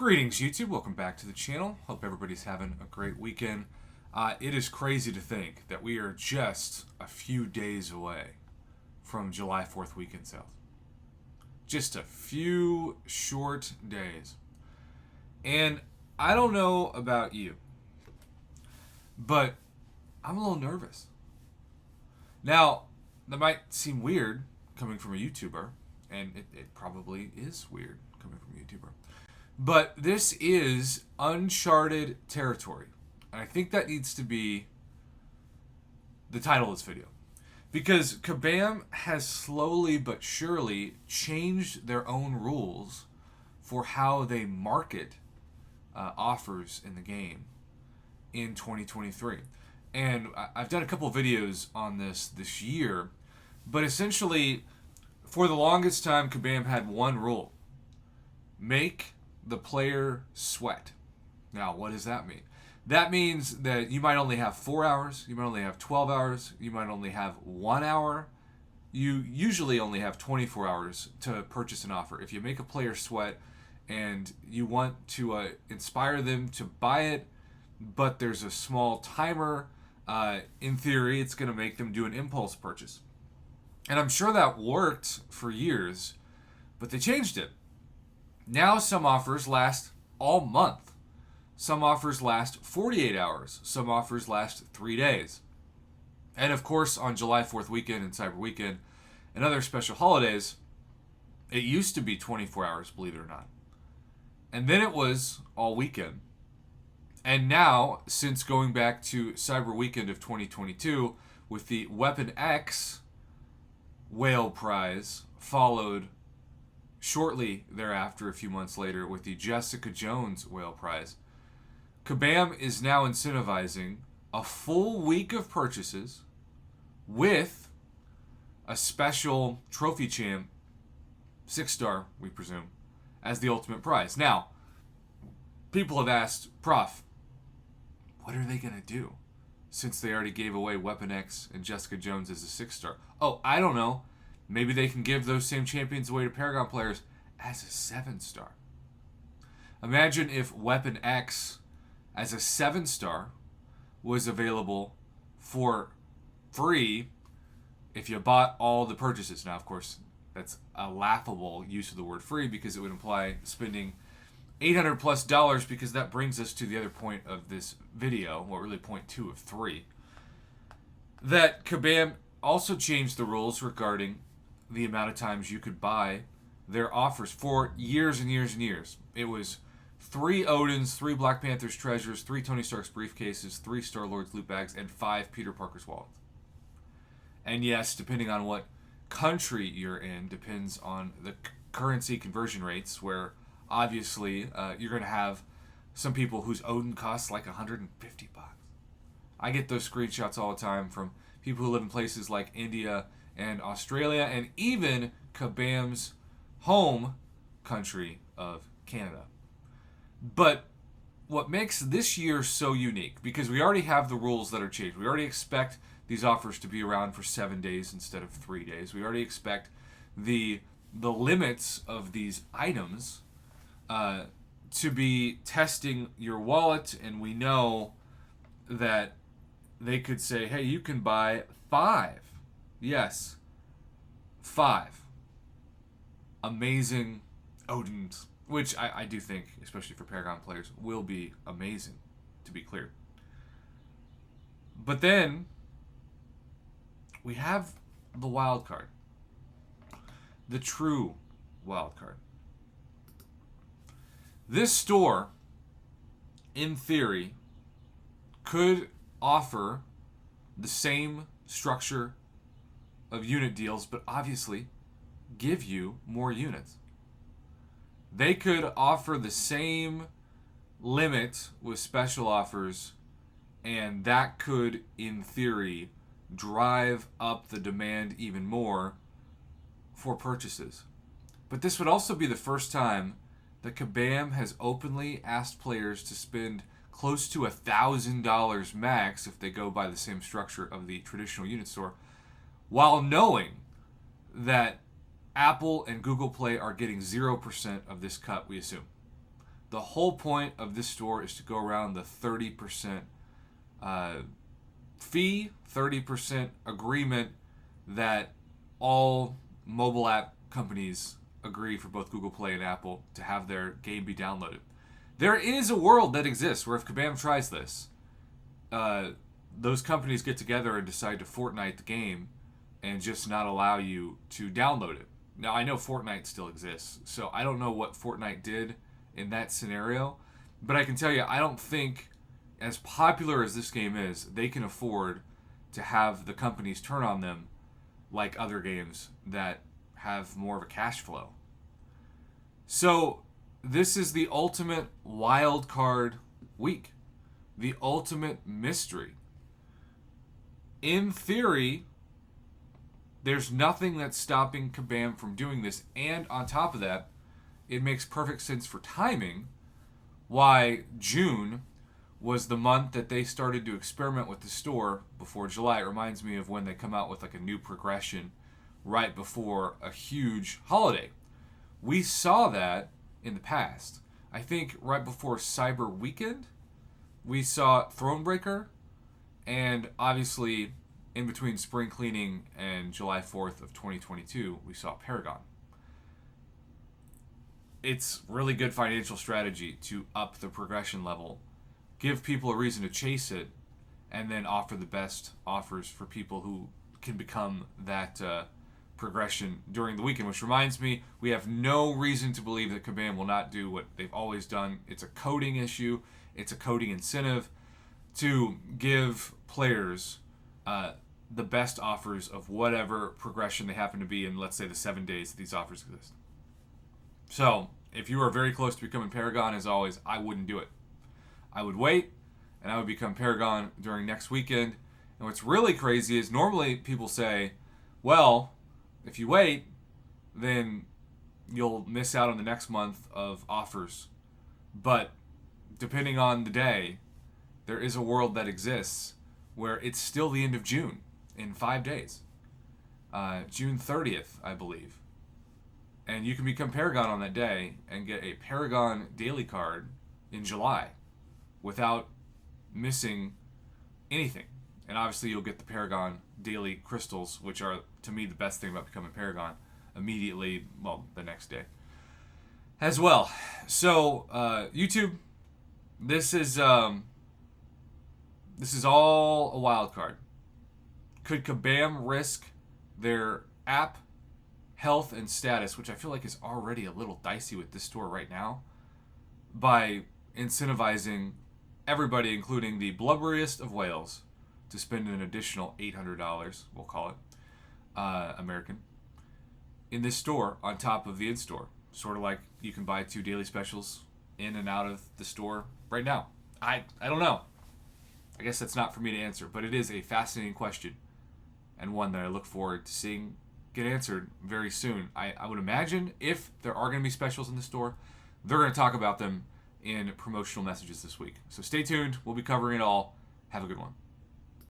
Greetings, YouTube. Welcome back to the channel. Hope everybody's having a great weekend. It is crazy to think that we are just a few days away from July 4th weekend sales. Just a few short days. And I don't know about you, but I'm a little nervous. Now, that might seem weird coming from a YouTuber, and it probably is weird coming from a YouTuber. But this is uncharted territory. And I think that needs to be the title of this video. Because Kabam has slowly but surely changed their own rules for how they market offers in the game in 2023. And I've done a couple videos on this year. But essentially, for the longest time, Kabam had one rule. Make the player sweat. Now, what does that mean? That means that you might only have 4 hours, you might only have 12 hours, you might only have 1 hour. You usually only have 24 hours to purchase an offer. If you make a player sweat and you want to inspire them to buy it, but there's a small timer, in theory, it's going to make them do an impulse purchase. And I'm sure that worked for years, but they changed it. Now some offers last all month. Some offers last 48 hours. Some offers last 3 days. And of course, on July 4th weekend and Cyber Weekend and other special holidays, it used to be 24 hours, believe it or not. And then it was all weekend. And now, since going back to Cyber Weekend of 2022, with the Weapon X whale prize, followed shortly thereafter, a few months later, with the Jessica Jones whale prize, Kabam is now incentivizing a full week of purchases with a special trophy champ, 6-star, we presume, as the ultimate prize. Now, people have asked, Prof, what are they going to do since they already gave away Weapon X and Jessica Jones as a 6-star? Oh, I don't know. Maybe they can give those same champions away to Paragon players as a 7-star. Imagine if Weapon X as a 7-star was available for free if you bought all the purchases. Now, of course, that's a laughable use of the word free because it would imply spending $800+ because that brings us to the other point of this video, well, really point 2 of 3, that Kabam also changed the rules regarding the amount of times you could buy their offers for years and years and years. It was 3 Odins, 3 Black Panthers treasures, 3 Tony Stark's briefcases, 3 Star-Lord's loot bags, and 5 Peter Parker's wallets. And yes, depending on what country you're in, depends on the currency conversion rates, where obviously you're going to have some people whose Odin costs like $150. I get those screenshots all the time from people who live in places like India and Australia, and even Kabam's home country of Canada. But what makes this year so unique, because we already have the rules that are changed. We already expect these offers to be around for 7 days instead of 3 days. We already expect the limits of these items to be testing your wallet, and we know that they could say, hey, you can buy 5. Yes, 5 amazing Odins, which I do think, especially for Paragon players, will be amazing, to be clear. But then we have the wild card, the true wild card. This store, in theory, could offer the same structure of unit deals, but obviously give you more units. They could offer the same limit with special offers, and that could, in theory, drive up the demand even more for purchases. But this would also be the first time that Kabam has openly asked players to spend close to $1,000 max if they go by the same structure of the traditional unit store, while knowing that Apple and Google Play are getting 0% of this cut, we assume. The whole point of this store is to go around the 30% fee, 30% agreement that all mobile app companies agree for both Google Play and Apple to have their game be downloaded. There is a world that exists where if Kabam tries this, those companies get together and decide to Fortnite the game and just not allow you to download it. Now, I know Fortnite still exists, so I don't know what Fortnite did in that scenario, but I can tell you, I don't think, as popular as this game is, they can afford to have the companies turn on them like other games that have more of a cash flow. So, this is the ultimate wild card week. The ultimate mystery. In theory, there's nothing that's stopping Kabam from doing this, and on top of that, it makes perfect sense for timing why June was the month that they started to experiment with the store before July. It reminds me of when they come out with like a new progression right before a huge holiday. We saw that in the past. I think right before Cyber Weekend, we saw Thronebreaker, and obviously in between spring cleaning and July 4th of 2022, we saw Paragon. It's really good financial strategy to up the progression level, give people a reason to chase it, and then offer the best offers for people who can become that progression during the weekend. Which reminds me, we have no reason to believe that Kabam will not do what they've always done. It's a coding issue. It's a coding incentive to give players the best offers of whatever progression they happen to be in, let's say, the 7 days that these offers exist. So, if you are very close to becoming Paragon, as always, I wouldn't do it. I would wait, and I would become Paragon during next weekend. And what's really crazy is normally people say, well, if you wait, then you'll miss out on the next month of offers. But depending on the day, there is a world that exists where it's still the end of June in 5 days. June 30th, I believe. And you can become Paragon on that day and get a Paragon daily card in July without missing anything. And obviously you'll get the Paragon daily crystals, which are, to me, the best thing about becoming Paragon, immediately, well, the next day as well. So, YouTube, this is all a wild card. Could Kabam risk their app health and status, which I feel like is already a little dicey with this store right now, by incentivizing everybody, including the blubberiest of whales, to spend an additional $800, we'll call it, American, in this store on top of the in-store? Sort of like you can buy 2 daily specials in and out of the store right now. I don't know. I guess that's not for me to answer, but it is a fascinating question, and one that I look forward to seeing get answered very soon. I would imagine if there are going to be specials in the store, they're going to talk about them in promotional messages this week. So stay tuned. We'll be covering it all. Have a good one.